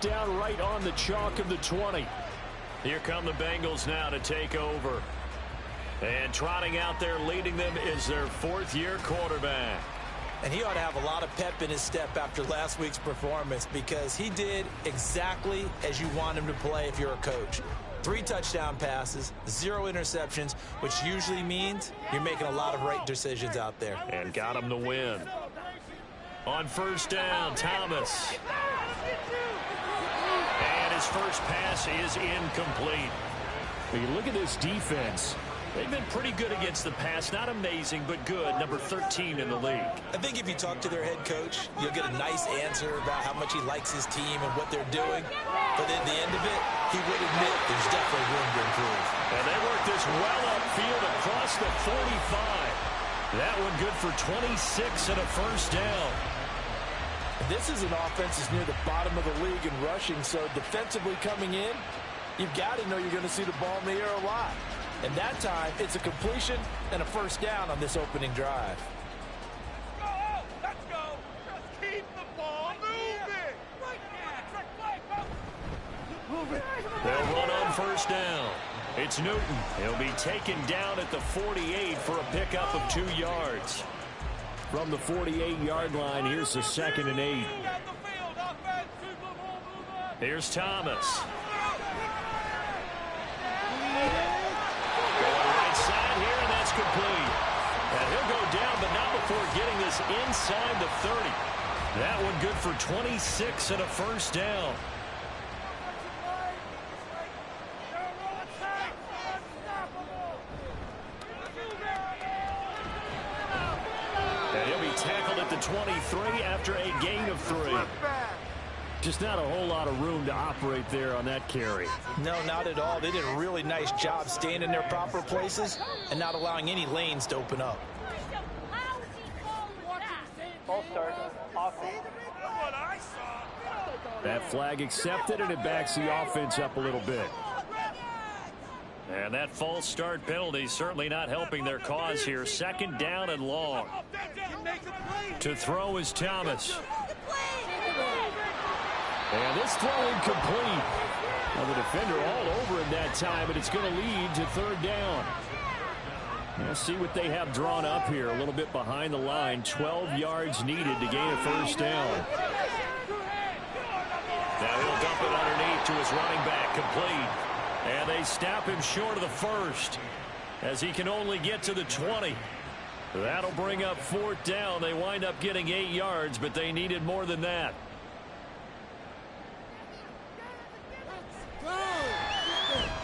Down right on the chalk of the 20. Here come the Bengals now to take over. And trotting out there leading them is their fourth-year quarterback. And he ought to have a lot of pep in his step after last week's performance because he did exactly as you want him to play if you're a coach. 3 touchdown passes, 0 interceptions, which usually means you're making a lot of right decisions out there. And got him the win. On first down, Thomas. And his first pass is incomplete. When you look at this defense, they've been pretty good against the pass. Not amazing, but good. Number 13 in the league. I think if you talk to their head coach, you'll get a nice answer about how much he likes his team and what they're doing. But at the end of it, he would admit there's definitely room to improve. And they work this well upfield across the 45. That one good for 26 and a first down. This is an offense that's near the bottom of the league in rushing, so defensively coming in, you've got to know you're going to see the ball in the air a lot. And that time, it's a completion and a first down on this opening drive. Let's go. Just keep the ball moving. Move it. They'll run on first down. It's Newton. He'll be taken down at the 48 for a pickup of 2 yards. From the 48-yard line, here's the 2nd and 8. Here's Thomas. Complete. And he'll go down, but not before getting this inside the 30. That one good for 26 and a first down. And he'll be tackled at the 23 after a gain of 3. Just not a whole lot of room to operate there on that carry. No, not at all. They did a really nice job staying in their proper places and not allowing any lanes to open up. Ball start. Offense. That flag accepted, and it backs the offense up a little bit. And that false start penalty certainly not helping their cause here. 2nd down and long. To throw is Thomas. And this throw incomplete. Well, the defender all over him that time, but it's going to lead to 3rd down. We'll see what they have drawn up here. A little bit behind the line. 12 yards needed to gain a first down. Now he'll dump it underneath to his running back. Complete. And they snap him short of the first as he can only get to the 20. That'll bring up 4th down. They wind up getting 8 yards, but they needed more than that.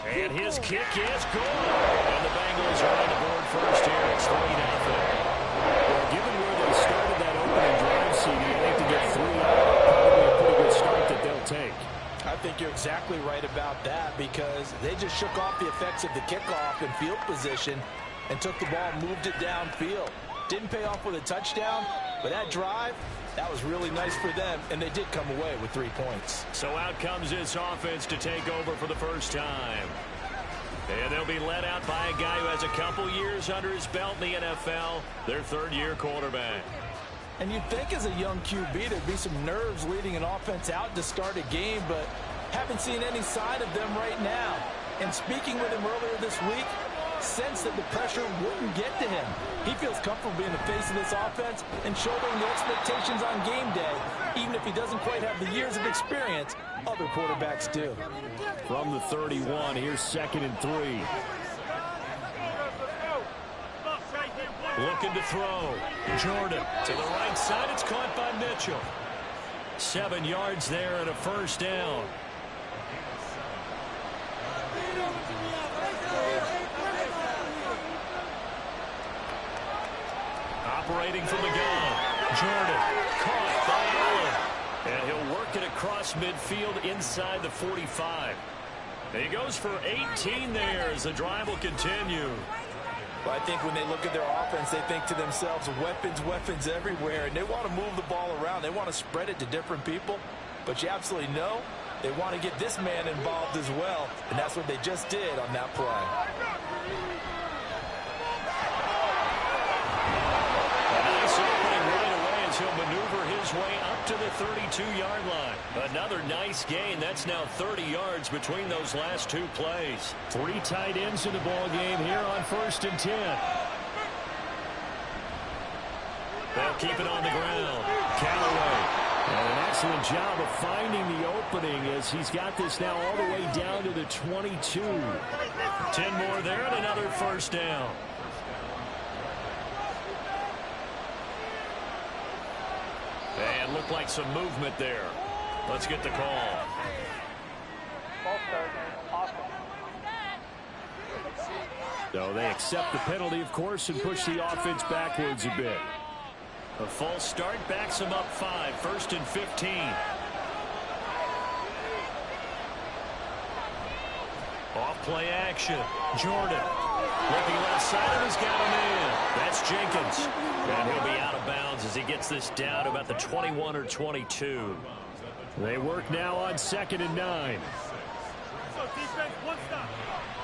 And his kick is good. And the Bengals are on the board first here. It's 3-0. Well, given where they started that opening drive, CD, I think to get 3 out, probably a pretty good start that they'll take. I think you're exactly right about that because they just shook off the effects of the kickoff and field position and took the ball and moved it downfield. Didn't pay off with a touchdown, but that drive, that was really nice for them, and they did come away with 3 points. So out comes this offense to take over for the first time. And they'll be led out by a guy who has a couple years under his belt in the NFL, their 3rd-year quarterback. And you'd think as a young QB there'd be some nerves leading an offense out to start a game, but haven't seen any sign of them right now. And speaking with him earlier this week, sensed that the pressure wouldn't get to him. He feels comfortable being the face of this offense and shouldering the expectations on game day, even if he doesn't quite have the years of experience other quarterbacks do. From the 31, here's 2nd and 3. Looking to throw. Jordan to the right side. It's caught by Mitchell. 7 yards there and a first down. Operating from the gun. Jordan caught by Allen. And he'll work it across midfield inside the 45. And he goes for 18 there as the drive will continue. Well, I think when they look at their offense, they think to themselves, weapons, weapons everywhere. And they want to move the ball around. They want to spread it to different people. But you absolutely know they want to get this man involved as well. And that's what they just did on that play. A nice opening right away as he'll maneuver maneuver his way up to the 32-yard line. Another nice gain. That's now 30 yards between those last two plays. 3 tight ends in the ball game here on 1st and 10. They'll keep it on the ground. Callaway. And an excellent job of finding the opening as he's got this now all the way down to the 22. 10 more there and another first down. And looked like some movement there. Let's get the call. Ball start. Awesome. So they accept the penalty, of course, and push the offense backwards a bit. A false start backs him up 5. 1st and 15. Off play action. Jordan looking left side and has got him in. That's Jenkins. And he'll be out of bounds as he gets this down to about the 21 or 22. They work now on 2nd and 9.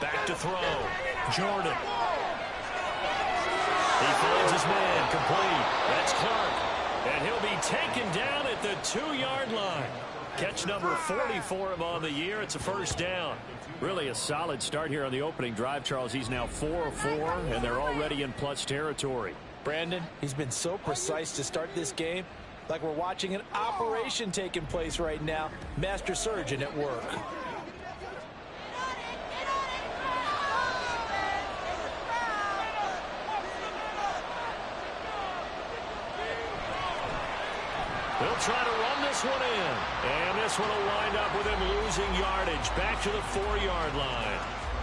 Back to throw. Jordan. He finds his man, complete. That's Clark. And he'll be taken down at the 2-yard line. Catch number 40 for him on the year. It's a first down. Really a solid start here on the opening drive, Charles. He's now 4 of 4, and they're already in plus territory. Brandon, he's been so precise to start this game, like we're watching an operation taking place right now. Master surgeon at work. They'll try to run this one in. And this one will wind up with him losing yardage. Back to the 4-yard line.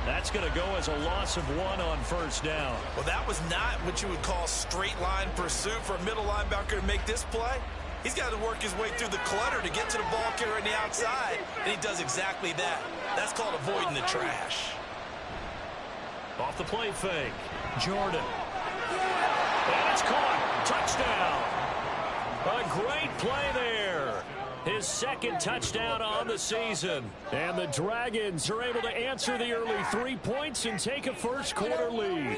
That's going to go as a loss of 1 on first down. Well, that was not what you would call straight line pursuit for a middle linebacker to make this play. He's got to work his way through the clutter to get to the ball carrier on the outside, and he does exactly that. That's called avoiding the trash. Off the play fake. Jordan. And it's caught. Touchdown. A great play there. His 2nd touchdown on the season. And the Dragons are able to answer the early 3 points and take a first-quarter lead.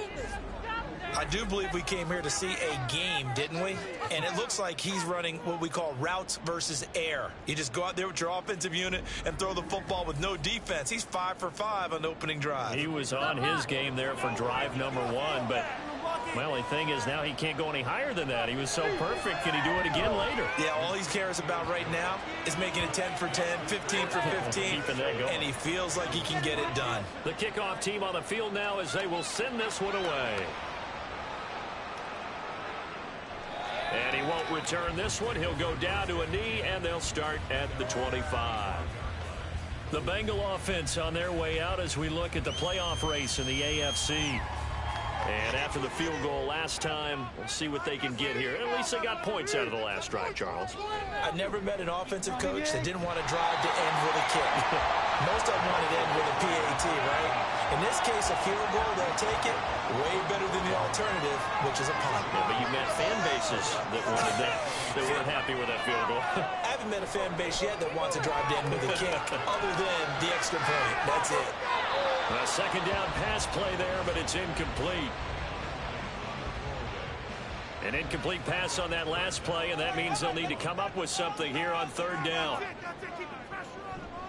I do believe we came here to see a game, didn't we? And it looks like he's running what we call routes versus air. You just go out there with your offensive unit and throw the football with no defense. He's 5 for 5 on the opening drive. He was on his game there for drive number 1, but my only thing is now he can't go any higher than that. He was so perfect. Can he do it again later? Yeah, all he cares about right now is making it 10 for 10, 15 for 15, Keeping that going. and he feels like he can get it done. The kickoff team on the field now as they will send this one away. And he won't return this one. He'll go down to a knee, and they'll start at the 25. The Bengal offense on their way out as we look at the playoff race in the AFC. And after the field goal last time, we'll see what they can get here. At least they got points out of the last drive, Charles. I never met an offensive coach that didn't want to drive to end with a kick. Most of them want to end with a PAT, right? In this case, a field goal, they'll take it. Way better than the alternative, which is a punt. Yeah, but you met fan bases that wanted that, that weren't happy with that field goal. I haven't met a fan base yet that wants to drive to end with a kick, other than the extra point. That's it. A 2nd down pass play there, but it's incomplete. An incomplete pass on that last play, and that means they'll need to come up with something here on 3rd down.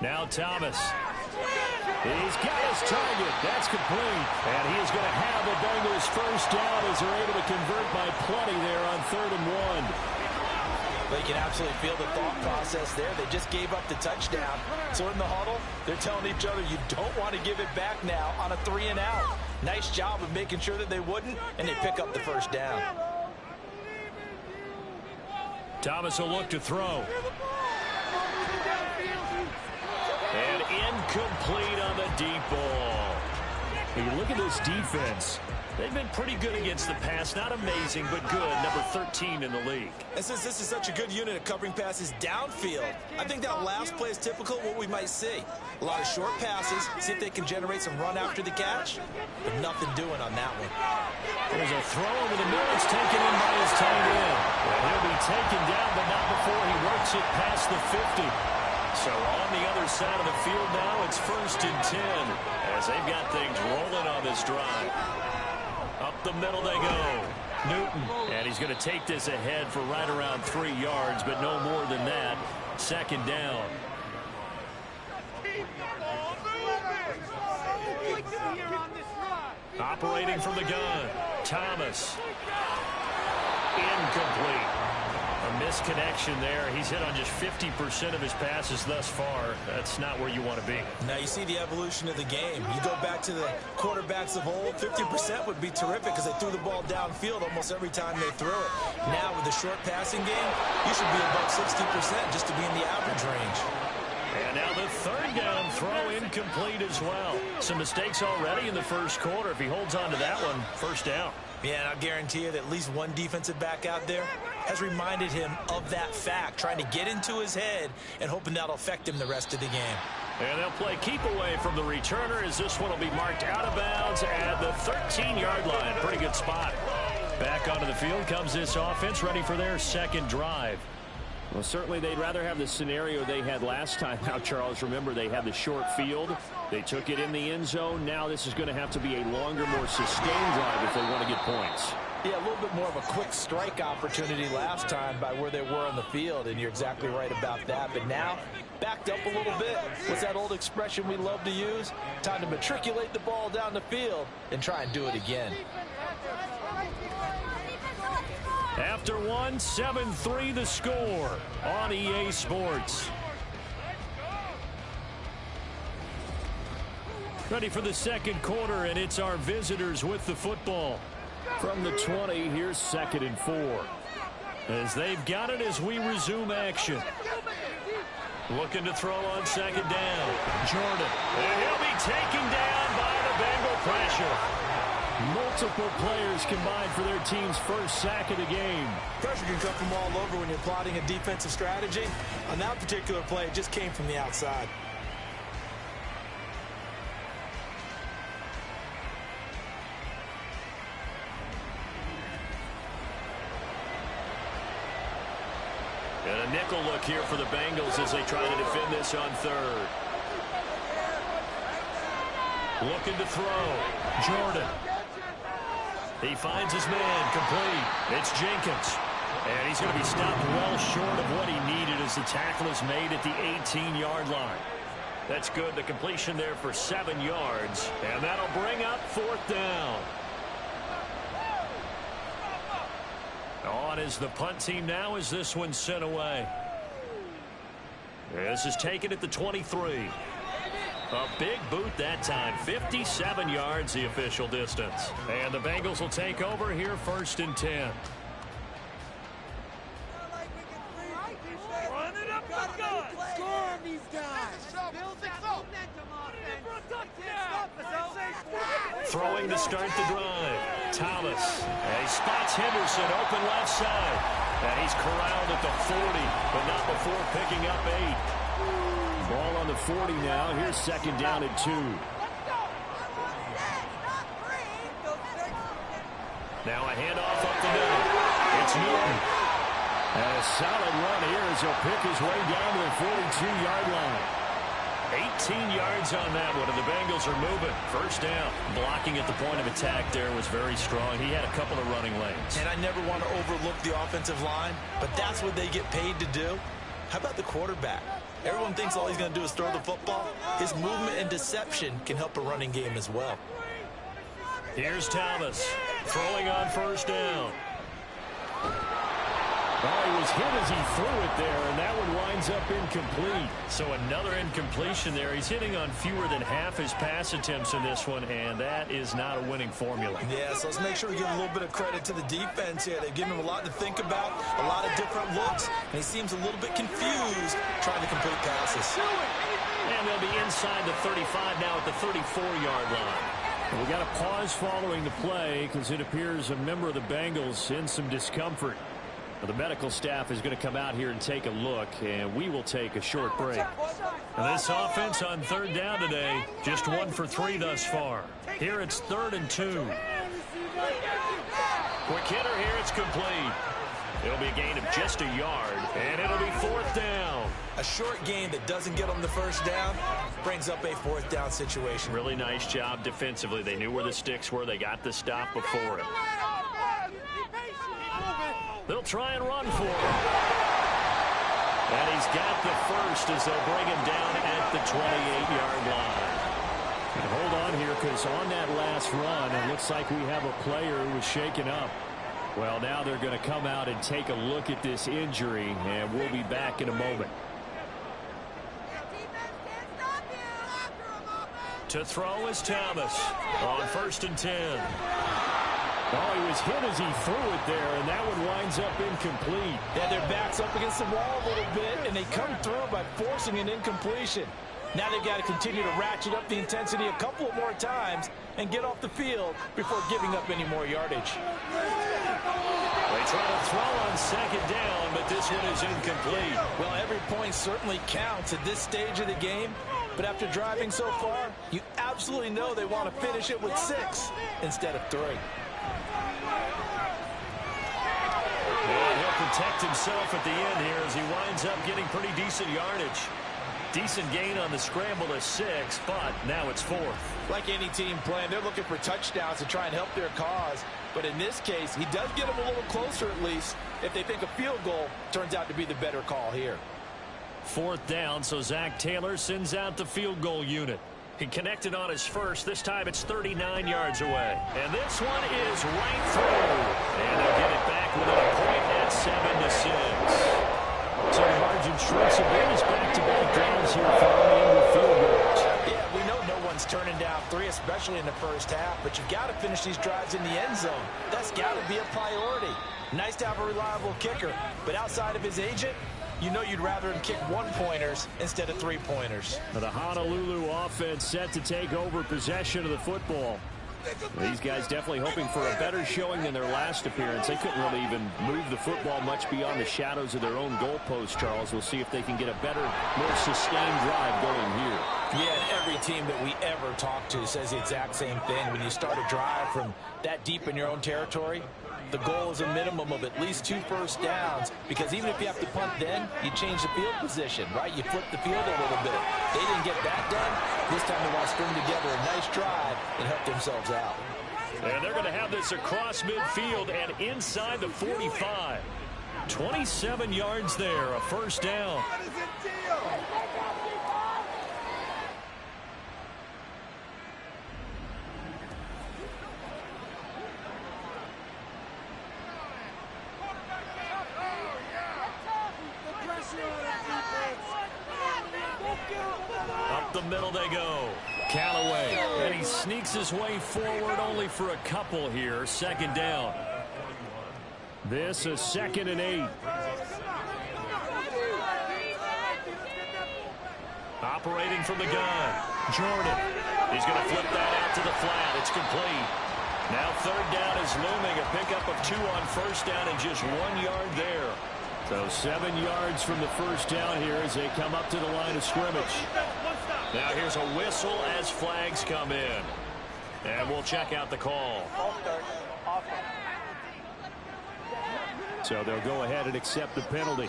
Now Thomas. He's got his target. That's complete. And he is going to have the Bengals first down as they're able to convert by plenty there on 3rd and 1. But you can absolutely feel the thought process there. They just gave up the touchdown. So in the huddle, they're telling each other, you don't want to give it back now on a 3 and out. Nice job of making sure that they wouldn't, and they pick up the first down. Thomas will look to throw. And incomplete on the deep ball. Hey, look at this defense. They've been pretty good against the pass. Not amazing, but good. Number 13 in the league. And since this is such a good unit of covering passes downfield, I think that last play is typical of what we might see. A lot of short passes, see if they can generate some run after the catch, but nothing doing on that one. There's a throw over the middle. It's taken in by his tight end. And he'll be taken down, but not before he works it past the 50. So on the other side of the field now, it's 1st and 10 as they've got things rolling on this drive. Up the middle they go. Newton. And he's going to take this ahead for right around 3 yards, but no more than that. Second down. Operating from the gun. Thomas. Incomplete. A misconnection there. He's hit on just 50% of his passes thus far. That's not where you want to be. Now you see the evolution of the game. You go back to the quarterbacks of old, 50% would be terrific because they threw the ball downfield almost every time they threw it. Now with the short passing game, you should be above 60% just to be in the average range. And now the third down throw incomplete as well. Some mistakes already in the first quarter. If he holds on to that one, first down. Yeah, and I'll guarantee you that at least one defensive back out there has reminded him of that fact, trying to get into his head and hoping that'll affect him the rest of the game. And they'll play keep away from the returner as this one will be marked out of bounds at the 13-yard line. Pretty good spot. Back onto the field comes this offense, ready for their second drive. Well, certainly they'd rather have the scenario they had last time. Now, Charles, remember, they had the short field. They took it in the end zone. Now this is going to have to be a longer, more sustained drive if they want to get points. Yeah, a little bit more of a quick strike opportunity last time by where they were on the field, and you're exactly right about that. But now, backed up a little bit. What's that old expression we love to use? Time to matriculate the ball down the field and try and do it again. After one, 7-3 the score on EA Sports. Ready for the second quarter, and it's our visitors with the football. From the 20, here's 2nd and 4. As they've got it as we resume action. Looking to throw on second down. Jordan. And he'll be taken down by the Bengal pressure. Multiple players combined for their team's first sack of the game. Pressure can come from all over when you're plotting a defensive strategy. On that particular play, it just came from the outside. And a nickel look here for the Bengals as they try to defend this on third. Looking to throw. Jordan. He finds his man, complete. It's Jenkins. And he's going to be stopped well short of what he needed as the tackle is made at the 18-yard line. That's good. The completion there for 7 yards. And that'll bring up 4th down. On is the punt team now as this one's sent away. This is taken at the 23. A big boot that time. 57 yards the official distance. And the Bengals will take over here 1st and 10. Run it up the gut. Score on these guys. Build that momentum offense. Throwing to start the drive. Thomas. And he spots Henderson open left side. And he's corralled at the 40, but not before picking up 8. Ball on the 40 now. Here's 2nd down and 2. Now a handoff up the middle. It's Newton. And a solid run here as he'll pick his way down to the 42-yard line. 18 yards on that one, and the Bengals are moving. First down. Blocking at the point of attack there was very strong. He had a couple of running lanes. And I never want to overlook the offensive line, but that's what they get paid to do. How about the quarterback? Everyone thinks all he's going to do is throw the football. His movement and deception can help a running game as well. Here's Thomas throwing on first down. Well, he was hit as he threw it there, and that one winds up incomplete. So another incompletion there. He's hitting on fewer than half his pass attempts in this one, and that is not a winning formula. Yeah, so let's make sure we give a little bit of credit to the defense here. They've given him a lot to think about, a lot of different looks, and he seems a little bit confused trying to complete passes. And they'll be inside the 35 now at the 34-yard line. We got a pause following the play because it appears a member of the Bengals in some discomfort. The medical staff is going to come out here and take a look, and we will take a short break. And this offense on third down today, just 1 for 3 thus far. Here it's 3rd and 2. Quick hitter here, it's complete. It'll be a gain of just a yard, and it'll be 4th down. A short gain that doesn't get them the first down brings up a 4th down situation. Really nice job defensively. They knew where the sticks were. They got the stop before it. They'll try and run for him. And he's got the first as they'll bring him down at the 28-yard line. And hold on here, because on that last run, it looks like we have a player who was shaken up. Well, now they're going to come out and take a look at this injury, and we'll be back in a moment. To throw is Thomas on 1st and 10. Oh, he was hit as he threw it there, and that one winds up incomplete. Yeah, their back's up against the wall a little bit, and they come through by forcing an incompletion. Now they've got to continue to ratchet up the intensity a couple of more times and get off the field before giving up any more yardage. They try to throw on 2nd down, but this one is incomplete. Well, every point certainly counts at this stage of the game, but after driving so far, you absolutely know they want to finish it with 6 instead of 3. And he'll protect himself at the end here as he winds up getting pretty decent yardage. Decent gain on the scramble to 6, but now it's 4th. Like any team playing, they're looking for touchdowns to try and help their cause. But in this case, he does get them a little closer at least if they think a field goal turns out to be the better call here. 4th down, so Zach Taylor sends out the field goal unit. He connected on his first. This time it's 39 yards away. And this one is right through. And they'll get it back within a point at 7-6. So the margin shrinks a bit as back-to-back drives here for Army with field goals. Yeah, we know no one's turning down 3, especially in the first half, but you've got to finish these drives in the end zone. That's got to be a priority. Nice to have a reliable kicker, but outside of his agent, you know you'd rather him kick 1-pointers instead of 3-pointers. The Honolulu offense set to take over possession of the football. These guys definitely hoping for a better showing than their last appearance. They couldn't really even move the football much beyond the shadows of their own goalpost, Charles. We'll see if they can get a better, more sustained drive going here. Yeah, and every team that we ever talk to says the exact same thing. When you start a drive from that deep in your own territory, the goal is a minimum of at least 2 first downs, because even if you have to punt then, you change the field position, right? You flip the field a little bit. They didn't get that done. This time they want to string together a nice drive and help themselves out. And they're going to have this across midfield and inside the 45. 27 yards there, a first down. Up the middle they go. Callaway. And he sneaks his way forward only for a couple here. 2nd down. This is 2nd and 8. Operating from the gun. Jordan. He's going to flip that out to the flat. It's complete. Now 3rd down is looming. A pickup of 2 on 1st down and just 1 yard there. So 7 yards from the first down here as they come up to the line of scrimmage. Now here's a whistle as flags come in. And we'll check out the call. So they'll go ahead and accept the penalty.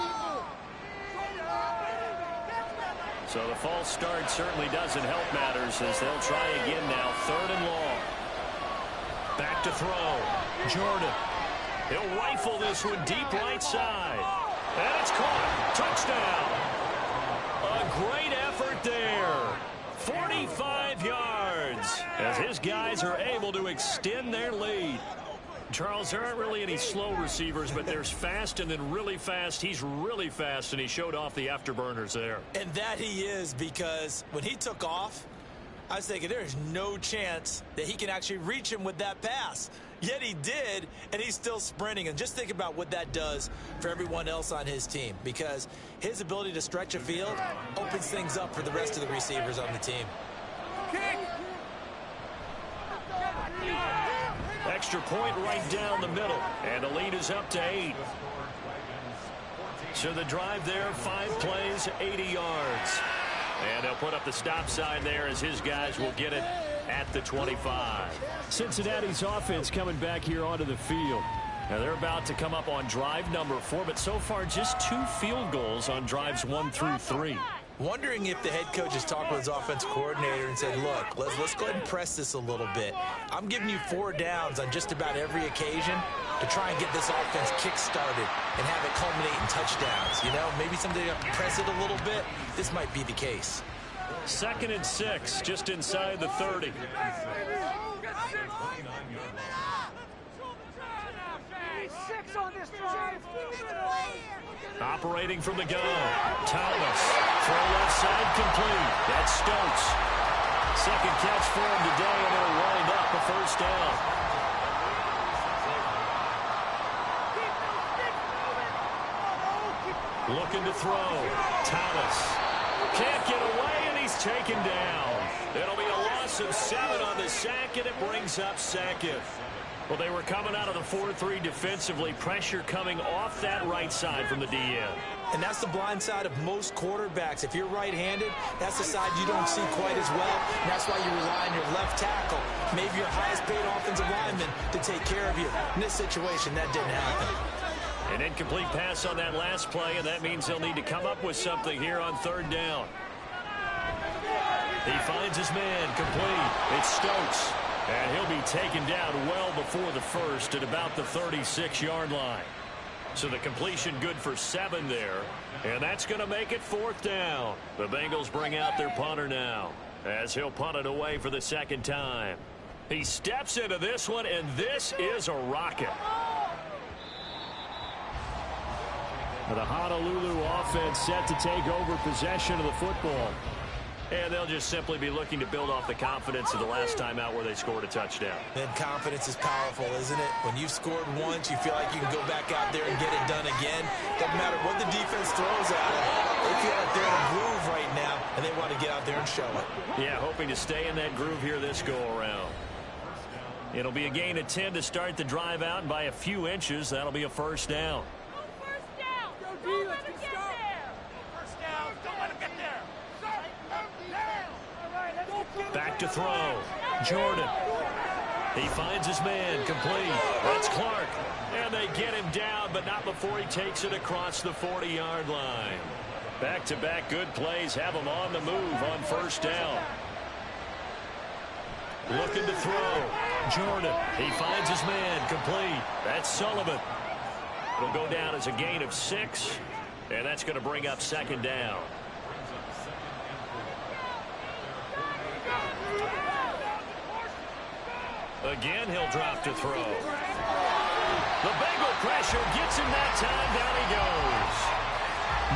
So the false start certainly doesn't help matters as they'll try again now. 3rd and long. Back to throw. Jordan. He'll rifle this one deep right side. And it's caught. Touchdown. A great effort there. 45 yards as his guys are able to extend their lead. Charles, there aren't really any slow receivers, but there's fast and then really fast. He's really fast, and he showed off the afterburners there. And that he is, because when he took off, I was thinking there's no chance that he can actually reach him with that pass. Yet he did, and he's still sprinting. And just think about what that does for everyone else on his team, because his ability to stretch a field opens things up for the rest of the receivers on the team. Extra point right down the middle, and the lead is up to 8. So the drive there, 5 plays, 80 yards. And they'll put up the stop sign there as his guys will get it at the 25. Cincinnati's offense coming back here onto the field. Now they're about to come up on drive number 4, but so far just 2 field goals on drives 1 through 3. Wondering if the head coach has talked with his offensive coordinator and said, look, let's go ahead and press this a little bit. I'm giving you 4 downs on just about every occasion to try and get this offense kick-started and have it culminate in touchdowns. You know, maybe someday you have to press it a little bit. This might be the case. 2nd and 6, just inside the 30. Operating from the gun. Thomas. Throw left side complete. That's Stokes. 2nd catch for him today, and it'll wind up a 1st down. Looking to throw. Thomas. Can't get away, and he's taken down. It'll be a loss of 7 on the sack, and it brings up 2nd. Well, they were coming out of the 4-3 defensively. Pressure coming off that right side from the DN. And that's the blind side of most quarterbacks. If you're right-handed, that's the side you don't see quite as well. And that's why you rely on your left tackle, maybe your highest-paid offensive lineman, to take care of you. In this situation, that didn't happen. An incomplete pass on that last play, and that means they'll need to come up with something here on 3rd down. He finds his man complete. It's Stokes. And he'll be taken down well before the 1st at about the 36-yard line. So the completion good for 7 there. And that's going to make it 4th down. The Bengals bring out their punter now, as he'll punt it away for the 2nd time. He steps into this one, and this is a rocket. The Honolulu offense set to take over possession of the football. And they'll just simply be looking to build off the confidence of the last time out where they scored a touchdown. And confidence is powerful, isn't it? When you've scored once, you feel like you can go back out there and get it done again. Doesn't matter what the defense throws at them. They feel like they're in a groove right now, and they want to get out there and show it. Yeah, hoping to stay in that groove here this go-around. It'll be a gain of 10 to start the drive out, and by a few inches, that'll be a 1st down. Back to throw. Jordan. He finds his man complete. That's Clark. And they get him down, but not before he takes it across the 40-yard line. Back-to-back good plays have him on the move on 1st down. Looking to throw. Jordan. He finds his man complete. That's Sullivan. It'll go down as a gain of 6, and that's going to bring up 2nd down. Again, he'll drop to throw. The Bengal pressure gets him that time. Down he goes.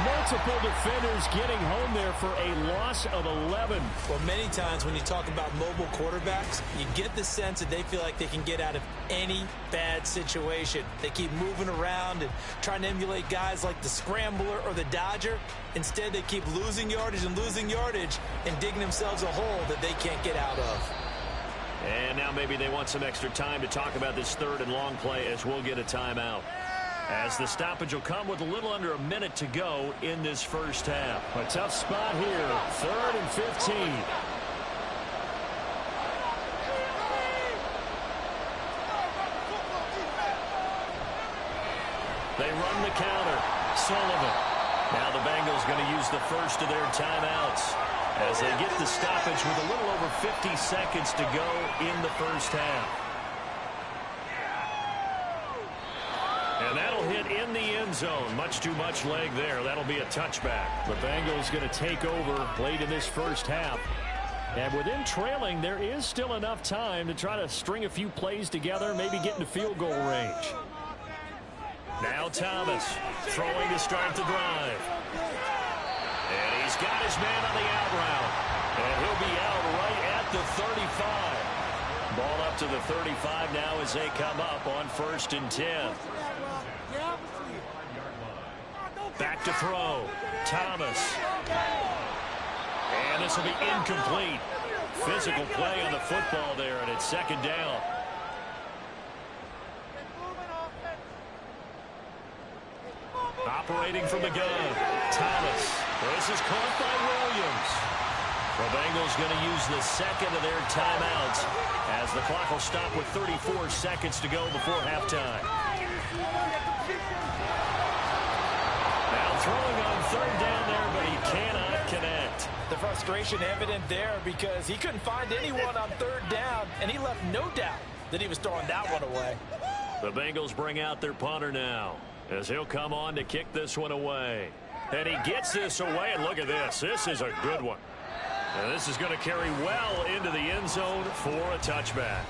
Multiple defenders getting home there for a loss of 11. Well, many times when you talk about mobile quarterbacks, you get the sense that they feel like they can get out of any bad situation. They keep moving around and trying to emulate guys like the Scrambler or the Dodger. Instead, they keep losing yardage and digging themselves a hole that they can't get out of. And now maybe they want some extra time to talk about this 3rd and long play, as we'll get a timeout. As the stoppage will come with a little under a minute to go in this 1st half. A tough spot here. 3rd and 15. They run the counter. Sullivan. Now the Bengals going to use the 1st of their timeouts as they get the stoppage with a little over 50 seconds to go in the 1st half. And that'll hit in the end zone. Much too much leg there. That'll be a touchback. The Bengals going to take over late in this 1st half. And with them trailing, there is still enough time to try to string a few plays together, maybe get into field goal range. Now Thomas throwing to start the drive. And he's got his man on the out route. And he'll be out right at the 35. Ball up to the 35 now as they come up on 1st and 10. Back to throw. Thomas. And this will be incomplete. Physical play on the football there, and it's 2nd down. Operating from the gun. Thomas. This is caught by Williams. The Bengals going to use the 2nd of their timeouts as the clock will stop with 34 seconds to go before halftime. Now throwing on 3rd down there, but he cannot connect. The frustration evident there because he couldn't find anyone on third down, and he left no doubt that he was throwing that one away. The Bengals bring out their punter now as he'll come on to kick this one away. And he gets this away, and look at this. This is a good one. And this is going to carry well into the end zone for a touchback.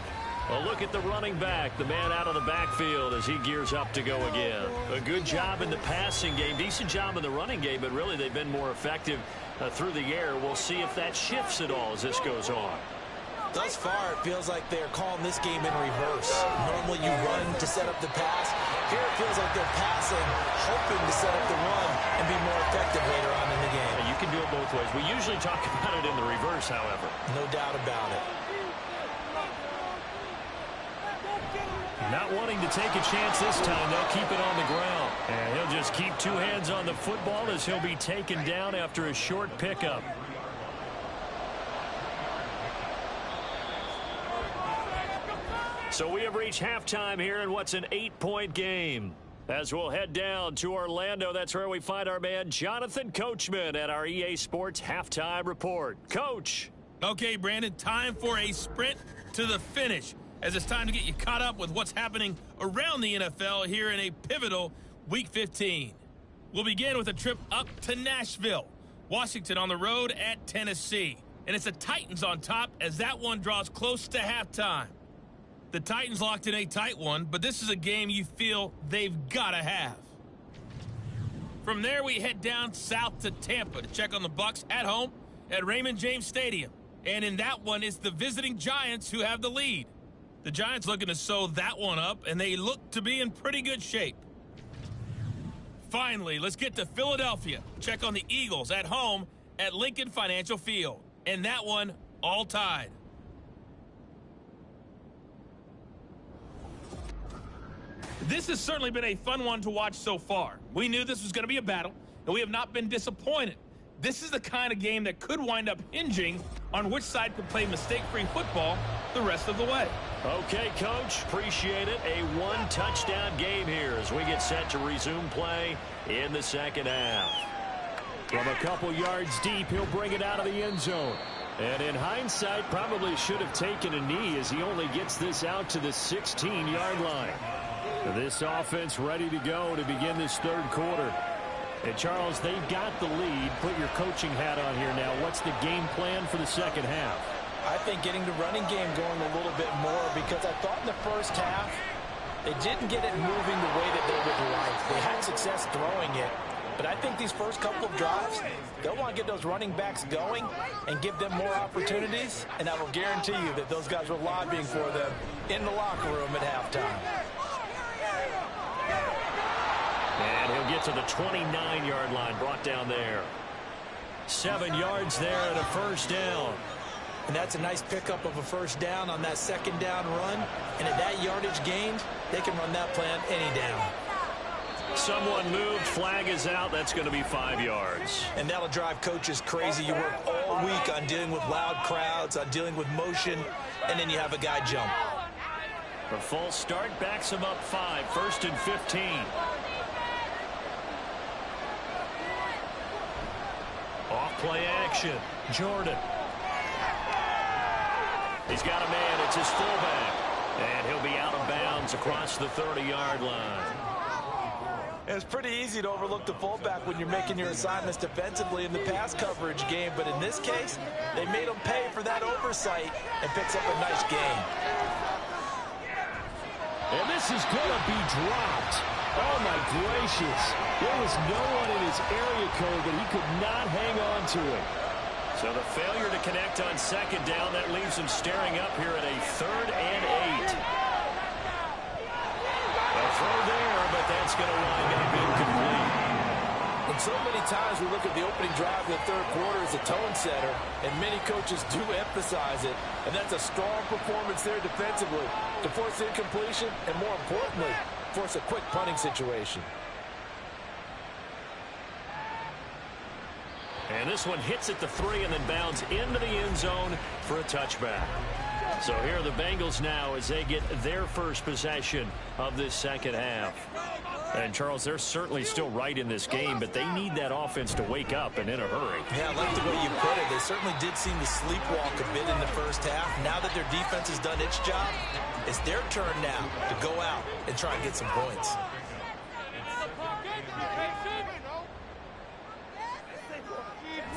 A look at the running back, the man out of the backfield as he gears up to go again. A good job in the passing game, decent job in the running game, but really they've been more effective through the air. We'll see if that shifts at all as this goes on. Thus far, it feels like they're calling this game in reverse. Normally you run to set up the pass. Here it feels like they're passing, hoping to set up the run and be more effective later on in the game. You can do it both ways. We usually talk about it in the reverse, however. No doubt about it. Not wanting to take a chance this time. They'll keep it on the ground. And he'll just keep two hands on the football as he'll be taken down after a short pickup. So we have reached halftime here in what's an 8-point game. As we'll head down to Orlando, that's where we find our man Jonathan Coachman at our EA Sports Halftime Report. Coach. Okay, Brandon, time for a sprint to the finish, as it's time to get you caught up with what's happening around the NFL here in a pivotal Week 15. We'll begin with a trip up to Nashville, Washington on the road at Tennessee. And it's the Titans on top as that one draws close to halftime. The Titans locked in a tight one, but this is a game you feel they've got to have. From there, we head down south to Tampa to check on the Bucs at home at Raymond James Stadium. And in that one, it's the visiting Giants who have the lead. The Giants looking to sew that one up, and they look to be in pretty good shape. Finally, let's get to Philadelphia. Check on the Eagles at home at Lincoln Financial Field. And that one, all tied. This has certainly been a fun one to watch so far. We knew this was going to be a battle, and we have not been disappointed. This is the kind of game that could wind up hinging on which side could play mistake-free football the rest of the way. Okay, Coach, appreciate it. A one-touchdown game here as we get set to resume play in the second half. From a couple yards deep, he'll bring it out of the end zone. And in hindsight, probably should have taken a knee as he only gets this out to the 16-yard line. This offense ready to go to begin this third quarter. And, Charles, they've got the lead. Put your coaching hat on here now. What's the game plan for the second half? I think getting the running game going a little bit more because I thought in the first half they didn't get it moving the way that they would like. They had success throwing it. But I think these first couple of drives, they'll want to get those running backs going and give them more opportunities. And I will guarantee you that those guys were lobbying for them in the locker room at halftime. And he'll get to the 29-yard line, brought down there. 7 yards there and a first down. And that's a nice pickup of a first down on that second down run. And at that yardage gained, they can run that plan any down. Someone moved, flag is out. That's going to be 5 yards. And that'll drive coaches crazy. You work all week on dealing with loud crowds, on dealing with motion, and then you have a guy jump. A false start backs him up 5, 1st and 15. Off play action. Jordan. He's got a man. It's his fullback. And he'll be out of bounds across the 30-yard line. It's pretty easy to overlook the fullback when you're making your assignments defensively in the pass coverage game. But in this case, they made him pay for that oversight and picks up a nice gain. And this is going to be dropped. Oh, my gracious. There was no one in his area code, but he could not hang on to it. So the failure to connect on second down, that leaves him staring up here at a 3rd and 8. A throw there, but that's going to wind up incomplete. And so many times we look at the opening drive in the third quarter as a tone setter, and many coaches do emphasize it. And that's a strong performance there defensively to force incompletion and, more importantly, force a quick punting situation. And this one hits at the 3 and then bounds into the end zone for a touchback. So here are the Bengals now as they get their first possession of this second half. And, Charles, they're certainly still right in this game, but they need that offense to wake up and in a hurry. Yeah, I like the way you put it. They certainly did seem to sleepwalk a bit in the first half. Now that their defense has done its job, it's their turn now to go out and try and get some points.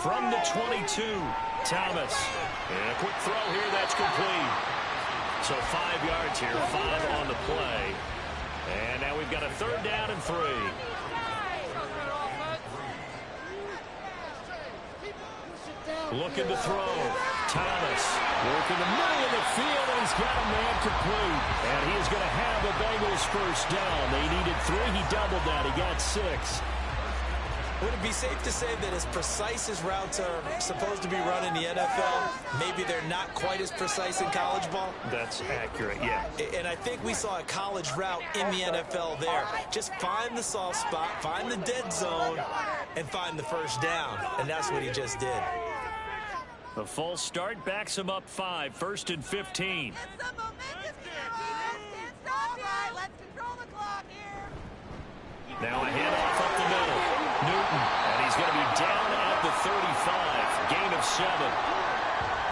From the 22, Thomas. And a quick throw here, that's complete. So 5 yards here, 5 on the play. And now we've got a 3rd down and 3. Looking to throw. Thomas working the middle of the field, and he's got a man complete. And he is going to have the Bengals first down. They needed 3. He doubled that. He got 6. Would it be safe to say that as precise as routes are supposed to be run in the NFL, maybe they're not quite as precise in college ball? That's accurate, yeah. And I think we saw a college route in the NFL there. Just find the soft spot, find the dead zone, and find the first down. And that's what he just did. The false start backs him up 5, 1st and 15. Now a handoff up the middle. Newton, and he's going to be down at the 35. Gain of 7.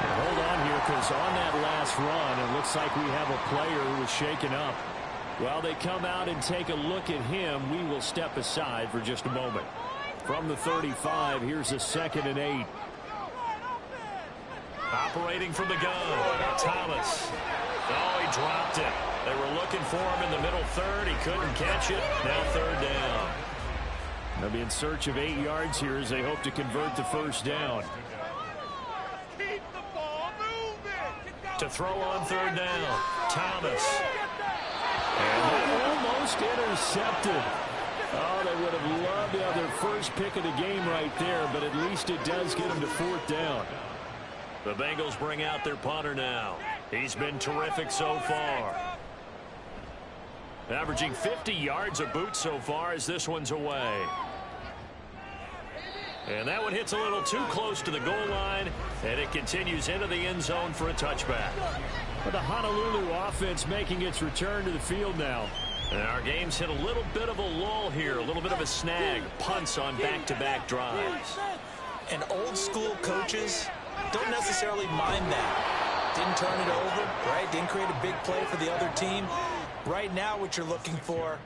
And hold on here, because on that last run, it looks like we have a player who was shaken up. While they come out and take a look at him, we will step aside for just a moment. From the 35, here's a 2nd and 8. Operating from the gun, Thomas. Oh, he dropped it. They were looking for him in the middle 3rd. He couldn't catch it. Now 3rd down. They'll be in search of 8 yards here as they hope to convert the first down. Keep the ball moving. To throw on 3rd down, Thomas. And that almost intercepted. Oh, they would have loved to have their first pick of the game right there, but at least it does get them to 4th down. The Bengals bring out their punter now. He's been terrific so far. Averaging 50 yards a boot so far as this one's away. And that one hits a little too close to the goal line, and it continues into the end zone for a touchback. But the Honolulu offense making its return to the field now. And our game's hit a little bit of a lull here, a little bit of a snag. Punts on back-to-back drives. And old school coaches don't necessarily mind that. Didn't turn it over, right? Didn't create a big play for the other team. Right now what you're looking for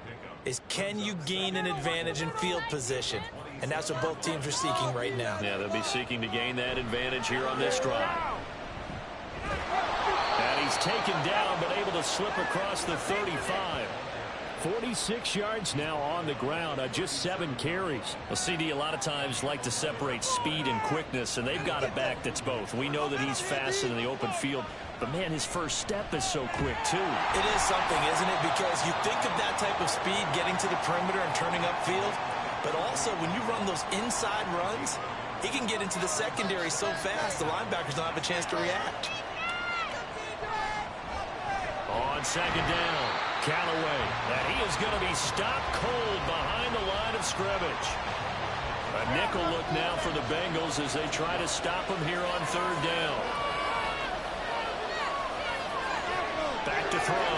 is, can you gain an advantage in field position? And that's what both teams are seeking right now. Yeah, they'll be seeking to gain that advantage here on this drive. And he's taken down, but able to slip across the 35. 46 yards now on the ground on just 7 carries. Well, CD a lot of times like to separate speed and quickness, and they've got a back that's both. We know that he's fast in the open field, but, man, his first step is so quick, too. It is something, isn't it? Because you think of that type of speed getting to the perimeter and turning upfield, but also when you run those inside runs, he can get into the secondary so fast the linebackers don't have a chance to react. On 2nd down, Callaway, and he is going to be stopped cold behind the line of scrimmage. A nickel look now for the Bengals as they try to stop him here on 3rd down. Back to throw.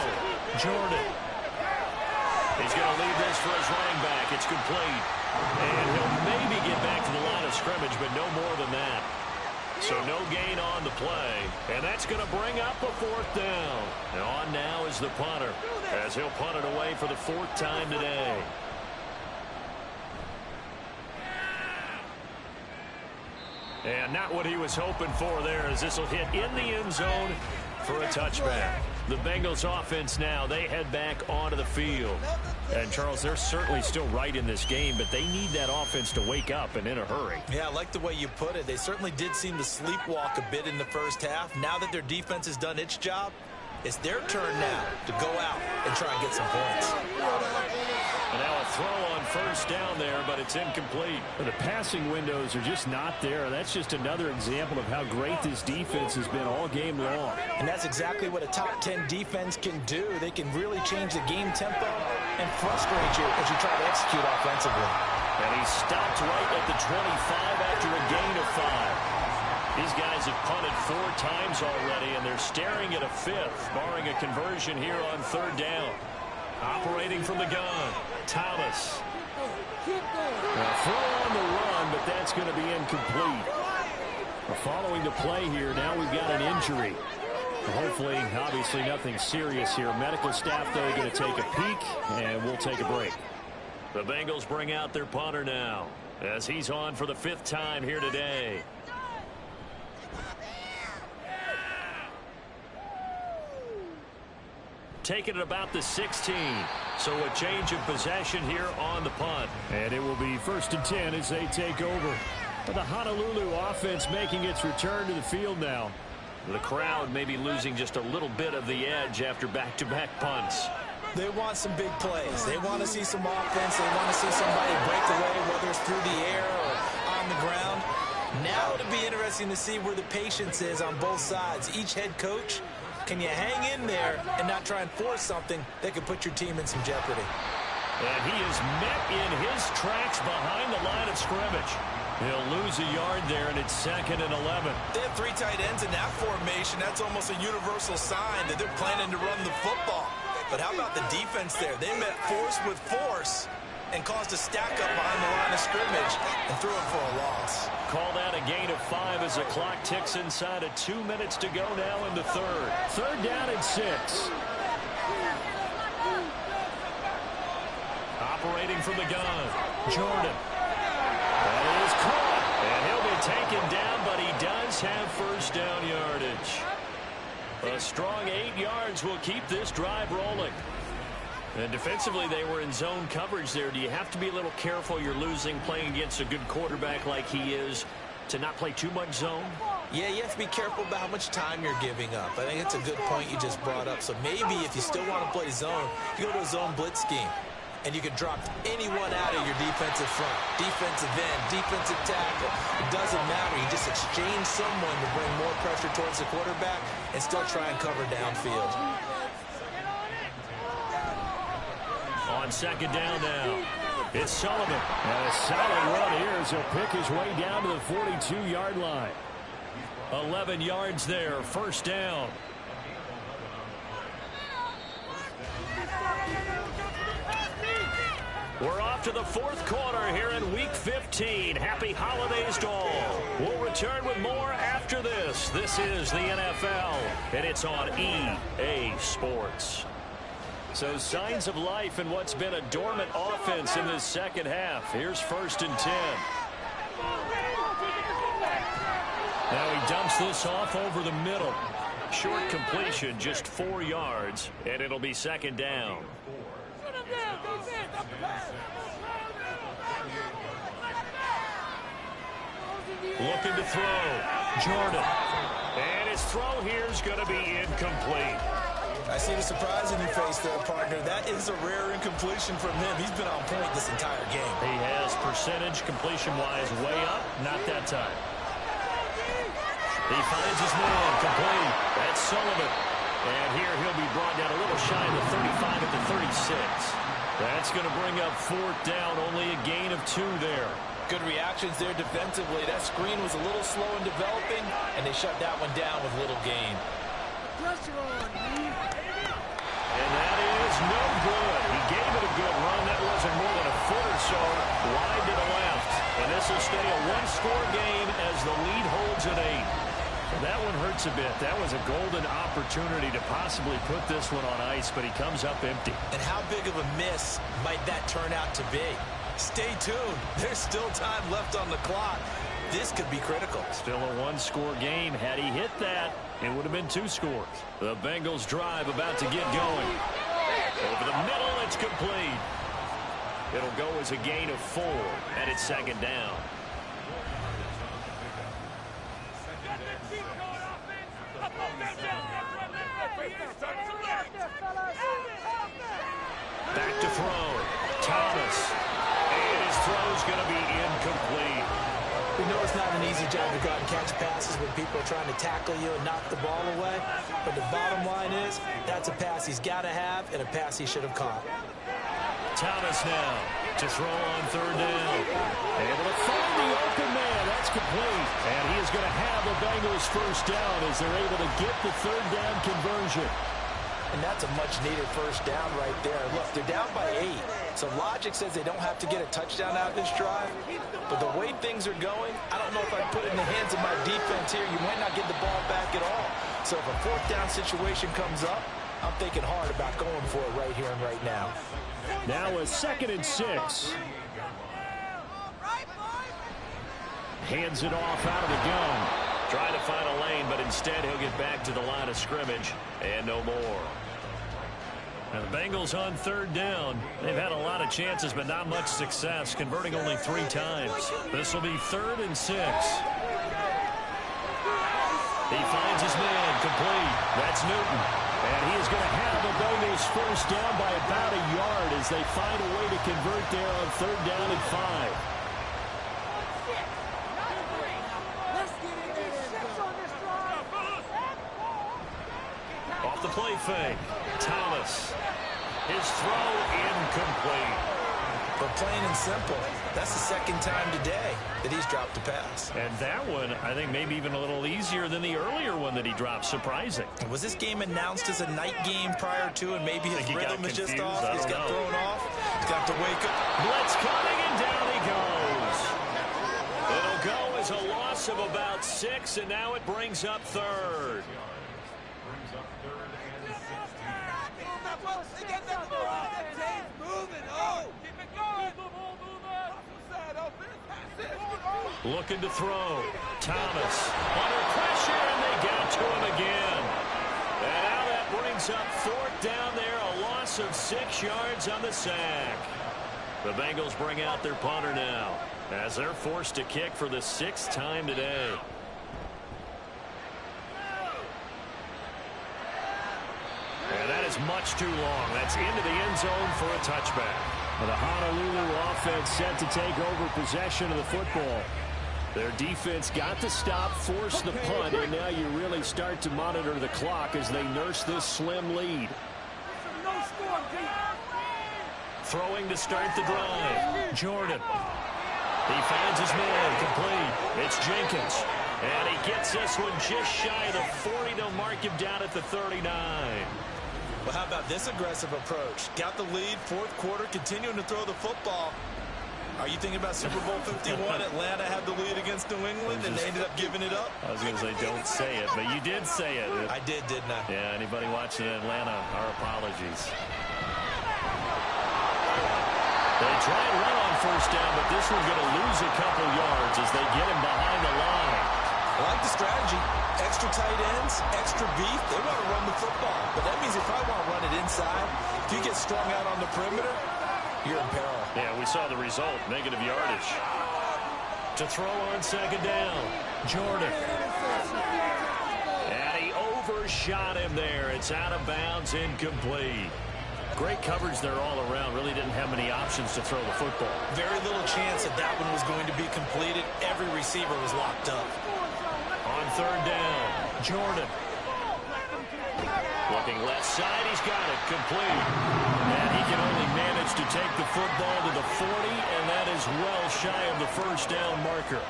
Jordan. He's going to leave this for his running back. It's complete. And he'll maybe get back to the line of scrimmage, but no more than that. So no gain on the play. And that's going to bring up a 4th down. And on now is the punter, as he'll punt it away for the 4th time today. And not what he was hoping for there, as this will hit in the end zone for a touchback. The Bengals offense now, they head back onto the field. And, Charles, they're certainly still right in this game, but they need that offense to wake up and in a hurry. Yeah, I like the way you put it. They certainly did seem to sleepwalk a bit in the first half. Now that their defense has done its job, it's their turn now to go out and try and get some points. And now a throw on 1st down there, but it's incomplete. The passing windows are just not there. That's just another example of how great this defense has been all game long. And that's exactly what a top 10 defense can do. They can really change the game tempo and frustrate you as you try to execute offensively. And he stopped right at the 25 after a gain of 5. These guys have punted 4 times already, and they're staring at a 5th, barring a conversion here on 3rd down. Operating from the gun, Thomas. A throw on the run, but that's going to be incomplete. Following the play here, now we've got an injury. Hopefully, obviously nothing serious here. Medical staff, though, going to take a peek, and we'll take a break. The Bengals bring out their punter now, as he's on for the 5th time here today. Taking it about the 16. So a change of possession here on the punt. And it will be 1st and 10 as they take over. The Honolulu offense making its return to the field now. The crowd may be losing just a little bit of the edge after back-to-back punts. They want some big plays. They want to see some offense. They want to see somebody break away, whether it's through the air or on the ground. Now it'll be interesting to see where the patience is on both sides. Each head coach, can you hang in there and not try and force something that could put your team in some jeopardy? And he is met in his tracks behind the line of scrimmage. He'll lose a yard there, and it's 2nd and 11. They have 3 tight ends in that formation. That's almost a universal sign that they're planning to run the football. But how about the defense there? They met force with force and caused a stack up behind the line of scrimmage and threw it for a loss. Call that a gain of 5 as the clock ticks inside of 2 minutes to go now in the 3rd. 3rd down and 6. Operating from the gun, Jordan. That is caught, and he'll be taken down, but he does have 1st down yardage. A strong 8 yards will keep this drive rolling. And defensively, they were in zone coverage there. Do you have to be a little careful? You're losing playing against a good quarterback like he is to not play too much zone? Yeah, you have to be careful about how much time you're giving up. I think it's a good point you just brought up. So maybe if you still want to play zone, you go to a zone blitz scheme. And you can drop anyone out of your defensive front, defensive end, defensive tackle. It doesn't matter. You just exchange someone to bring more pressure towards the quarterback and still try and cover downfield. On 2nd down now, it's Sullivan. And a solid run here as he'll pick his way down to the 42-yard line. 11 yards there, 1st down. We're off to the 4th quarter here in Week 15. Happy holidays to all. We'll return with more after this. This is the NFL, and it's on EA Sports. So signs of life in what's been a dormant offense in this 2nd half. Here's 1st and 10. Now he dumps this off over the middle. Short completion, just 4 yards, and it'll be 2nd down. Looking to throw. Jordan. And his throw here is going to be incomplete. I see the surprise in your face there, partner. That is a rare incompletion from him. He's been on point this entire game. He has percentage completion-wise way up. Not that time. He finds his man complete. That's Sullivan. And here he'll be brought down a little shy of the 35 at the 36. That's going to bring up 4th down. Only a gain of 2 there. Good reactions there defensively. That screen was a little slow in developing, and they shut that one down with little gain. Pressure on, man. And that is no good. He gave it a good run. That wasn't more than a foot or so wide to the left. And this will stay a 1-score game as the lead holds at 8. That one hurts a bit. That was a golden opportunity to possibly put this one on ice, but he comes up empty. And how big of a miss might that turn out to be? Stay tuned. There's still time left on the clock. This could be critical. Still a 1-score game. Had he hit that, it would have been 2 scores. The Bengals drive about to get going. Over the middle, it's complete. It'll go as a gain of 4, and it's 2nd down. Back to throw. Thomas. And his throw's going to be incomplete. We know it's not an easy job to go out and catch passes when people are trying to tackle you and knock the ball away. But the bottom line is, that's a pass he's got to have and a pass he should have caught. Thomas now to throw on 3rd down. Able to find the open man. That's complete. And he is going to have the Bengals 1st down as they're able to get the 3rd down conversion. And that's a much-needed first down right there. Look, they're down by 8. So logic says they don't have to get a touchdown out of this drive. But the way things are going, I don't know if I'd put it in the hands of my defense here. You might not get the ball back at all. So if a fourth down situation comes up, I'm thinking hard about going for it right here and right now. Now a 2nd and 6. Hands it off out of the gun. Trying to find a lane, but instead he'll get back to the line of scrimmage and no more. Now the Bengals on 3rd down. They've had a lot of chances, but not much success, converting only 3 times. This will be 3rd and 6. He finds his man, complete. That's Newton. And he is going to have the Bengals first down by about a yard as they find a way to convert there on 3rd down and 5. Off the play fake. Thomas. His throw incomplete. But plain and simple, that's the 2nd time today that he's dropped a pass. And that one, I think, maybe even a little easier than the earlier one that he dropped. Surprising. Was this game announced as a night game prior to, and maybe his rhythm is just off? He's got thrown off. He's got to wake up. Blitz coming, and down he goes. It'll go as a loss of about 6, and now it brings up 3rd. Looking to throw. Thomas under pressure, and they got to him again. And now that brings up 4th down there, a loss of 6 yards on the sack. The Bengals bring out their punter now as they're forced to kick for the 6th time today. And that is much too long. That's into the end zone for a touchback. The Honolulu offense set to take over possession of the football. Their defense got the stop, forced the punt, and now you really start to monitor the clock as they nurse this slim lead. Throwing to start the drive. Jordan. He finds his man, complete. It's Jenkins. And he gets this one just shy of the 40. They'll mark him down at the 39. Well, how about this aggressive approach? Got the lead, 4th quarter, continuing to throw the football. Are you thinking about Super Bowl 51? Atlanta had the lead against New England, and they ended up giving it up? I was going to say, don't say it, but you did say it. I did, didn't I? Yeah, anybody watching Atlanta, our apologies. They try and run on 1st down, but this one's going to lose a couple yards as they get him behind the line. I like the strategy. Extra tight ends, extra beef. They want to run the football. But that means you probably want to run it inside. If you get strung out on the perimeter, you're in peril. Yeah, we saw the result. Negative yardage. To throw on 2nd down. Jordan. And he overshot him there. It's out of bounds, incomplete. Great coverage there all around. Really didn't have many options to throw the football. Very little chance that that one was going to be completed. Every receiver was locked up. On 3rd down, Jordan. Looking left side, he's got it, complete. And he can only manage to take the football to the 40, and that is well shy of the 1st down marker.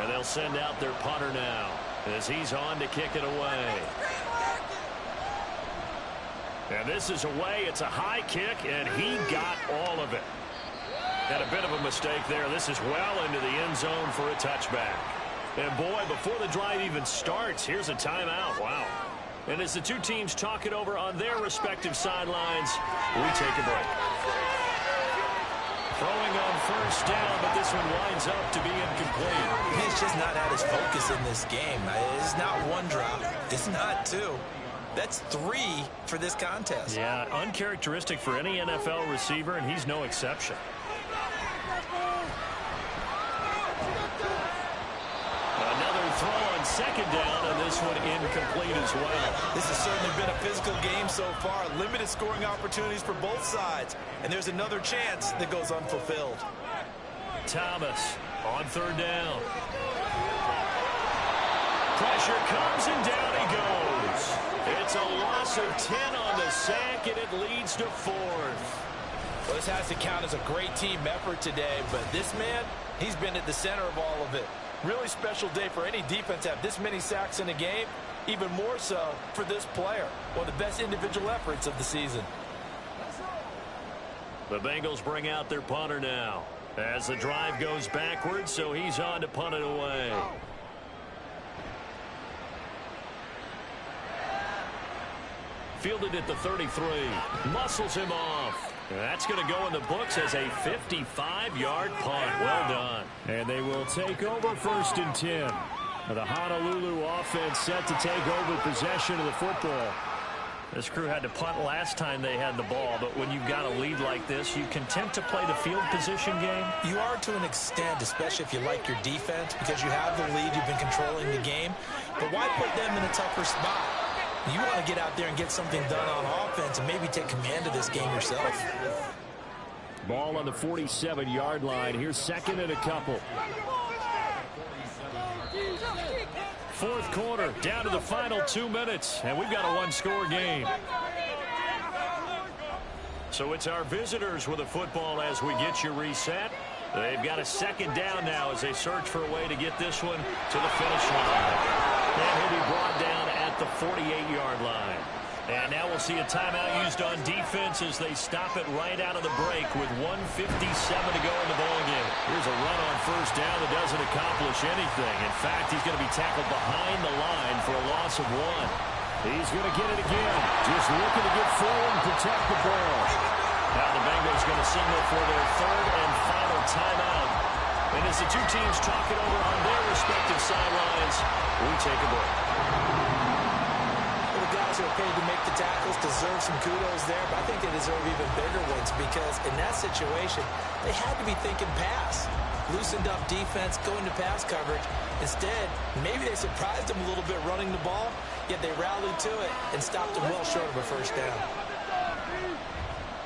And they'll send out their punter now as he's on to kick it away. And this is away. It's a high kick, and he got all of it. Had a bit of a mistake there. This is well into the end zone for a touchback. And boy, before the drive even starts, here's a timeout. Wow. And as the two teams talk it over on their respective sidelines, we take a break. Throwing on 1st down, but this one winds up to be incomplete. He's just not at his focus in this game. It's not 1 drop. It's not 2. That's 3 for this contest. Yeah, uncharacteristic for any NFL receiver, and he's no exception. Another throw on 2nd down, and this one incomplete as well. This has certainly been a physical game so far. Limited scoring opportunities for both sides. And there's another chance that goes unfulfilled. Thomas on 3rd down. Pressure comes, and down he goes. It's a loss of 10 on the sack, and it leads to 4th. Well, this has to count as a great team effort today, but this man, he's been at the center of all of it. Really special day for any defense to have this many sacks in a game. Even more so for this player. One of the best individual efforts of the season. The Bengals bring out their punter now as the drive goes backwards, so he's on to punt it away. Fielded at the 33. Muscles him off. That's going to go in the books as a 55-yard punt. Well done. And they will take over 1st and 10. The Honolulu offense set to take over possession of the football. This crew had to punt last time they had the ball, but when you've got a lead like this, you content to play the field position game? You are to an extent, especially if you like your defense, because you have the lead, you've been controlling the game. But why put them in a tougher spot? You want to get out there and get something done on offense and maybe take command of this game yourself. Ball on the 47-yard line. Here's 2nd and a couple. 4th quarter, down to the final 2 minutes, and we've got a one-score game. So it's our visitors with the football as we get you reset. They've got a 2nd down now as they search for a way to get this one to the finish line. And he'll be brought down at the 48-yard line. And now we'll see a timeout used on defense as they stop it right out of the break with 1:57 to go in the ballgame. Here's a run on 1st down that doesn't accomplish anything. In fact, he's going to be tackled behind the line for a loss of 1. He's going to get it again. Just looking to get forward and protect the ball. Now the Bengals going to signal for their 3rd and final timeout. And as the two teams talk it over on their respective sidelines, we take a break. The guys who are paid to make the tackles deserve some kudos there, but I think they deserve even bigger ones because in that situation, they had to be thinking pass. Loosened up defense, going to pass coverage. Instead, maybe they surprised them a little bit running the ball, yet they rallied to it and stopped them well short of a 1st down.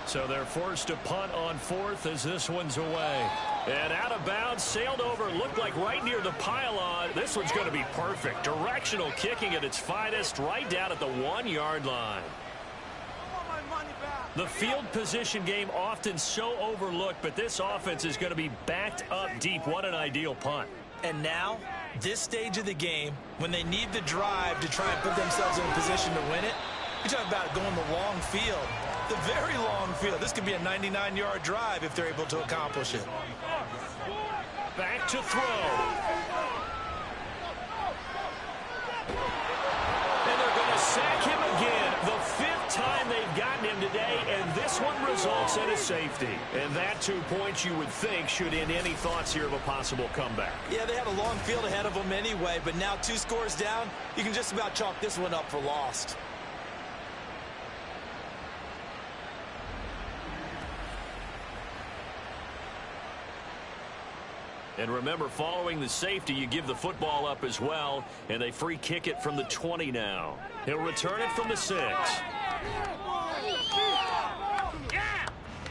So they're forced to punt on 4th as this one's away. And out of bounds, sailed over, looked like right near the pylon. This one's going to be perfect. Directional kicking at its finest, right down at the 1-yard line. The field position game often so overlooked, but this offense is going to be backed up deep. What an ideal punt. And now, this stage of the game, when they need the drive to try and put themselves in a position to win it, you talk about going the long field. The very long field. This could be a 99-yard drive if they're able to accomplish it. Back to throw. And they're going to sack him again. The 5th time they've gotten him today, and this one results in a safety. And that 2 points you would think should end any thoughts here of a possible comeback. Yeah, they had a long field ahead of them anyway, but now 2 scores down, you can just about chalk this one up for lost. And remember, following the safety, you give the football up as well, and they free kick it from the 20 now. He'll return it from the 6.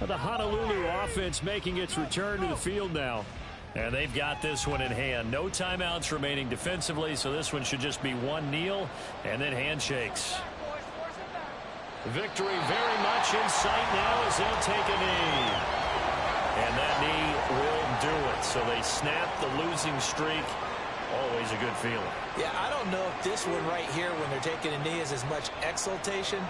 The Honolulu offense making its return to the field now. And they've got this one in hand. No timeouts remaining defensively, so this one should just be one kneel and then handshakes. Victory very much in sight now as they'll take a knee. And that knee will do it. So they snap the losing streak. Always a good feeling. Yeah, I don't know if this one right here, when they're taking a knee, is as much exultation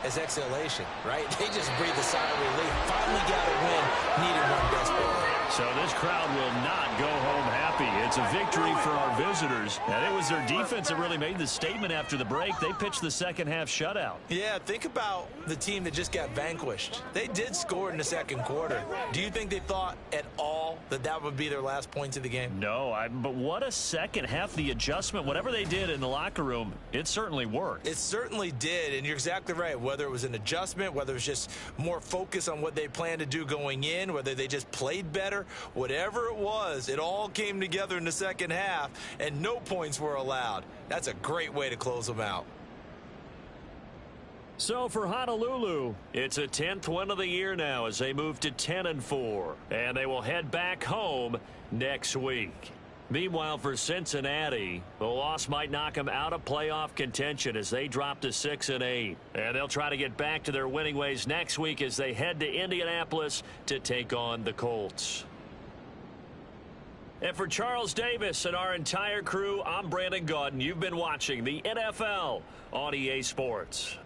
as exhalation, right? They just breathe a sigh of relief. Finally got a win, needed one desperately. So this crowd will not go home happy. It's a victory for our visitors. And it was their defense that really made the statement after the break. They pitched the second half shutout. Yeah, think about the team that just got vanquished. They did score in the second quarter. Do you think they thought at all that that would be their last points of the game? No, but what a second half. The adjustment, whatever they did in the locker room, it certainly worked. It certainly did, and you're exactly right. Whether it was an adjustment, whether it was just more focus on what they planned to do going in, whether they just played better, whatever it was, it all came together in the second half, and no points were allowed. That's a great way to close them out. So for Honolulu, it's a 10th win of the year now as they move to 10-4, and they will head back home next week. Meanwhile, for Cincinnati, the loss might knock them out of playoff contention as they drop to 6-8. And they'll try to get back to their winning ways next week as they head to Indianapolis to take on the Colts. And for Charles Davis and our entire crew, I'm Brandon Gaudin. You've been watching the NFL on EA Sports.